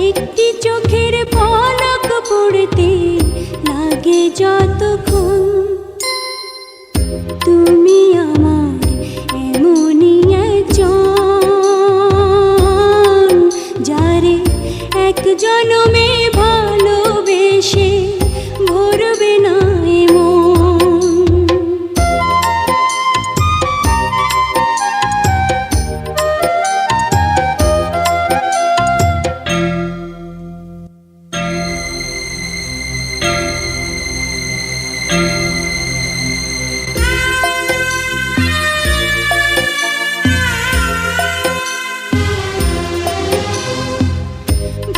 একটি চোখের পলক পড়তে লাগে যতক্ষণ, তুমি আমার এমনই একজন, যারে এক জনমে ভালোবেসে ভরবে না এ মন।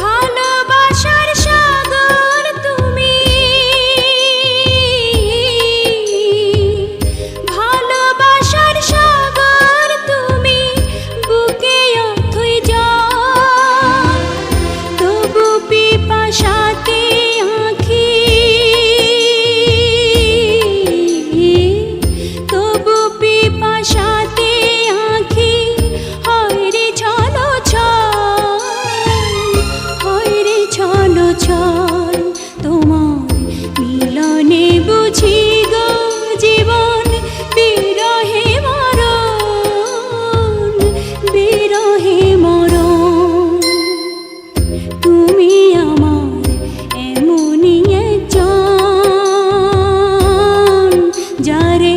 ভালোবাসার সাগর তুমি, ভালোবাসার সাগর তুমি, বুকে অথই জল, তবু পিপাসাতে আঁখি, তবু পিপাসাতে আঁখি হয় রে ছলো ছল, হয় রে ছলো ছল। তোমার মিলনে বুঝি গো জীবন বিরহে মরণ, বিরহে মরণ। তুমি আমার এমনই একজন, যারে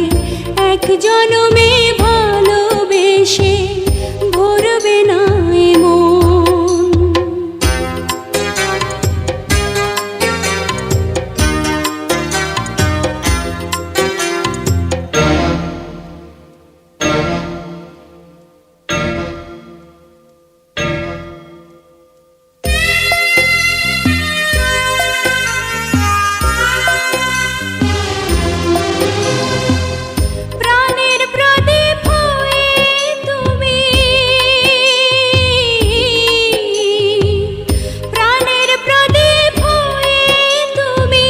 এক জনমে ভালোবেসে ভরবে না এ মন। প্রাণের প্রদীপ হয়ে তুমি, প্রাণের প্রদীপ হয়ে তুমি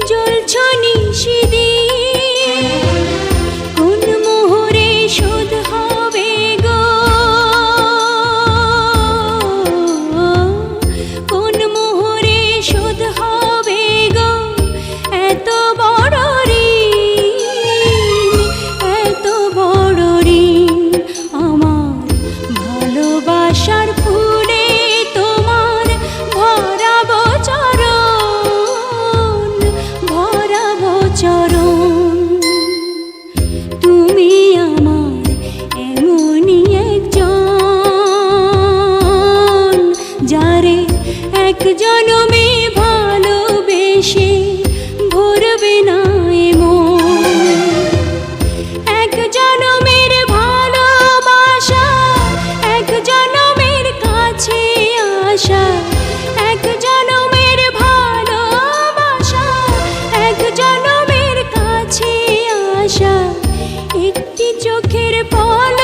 জ্বলছ নিশিদিন, কোন মোহরে শোধ হবে গো, কোন মোহরে শোধ হবে গো এত বড় ঋণ, এত বড় ঋণ। আমার ভালোবাসার ফুলে তোমার ভরাবো চরণ, ভরাবো চরণ। তুমি আমার এমনই একজন, যারে এক জনমে ভালোবেসে ভরবে না এ মন। এক জনমের ভালোবাসা, এক জনমের কাছে আসা, এক জনমের ভালোবাসা, এক জনমের কাছে আসা, একটি চোখের পলক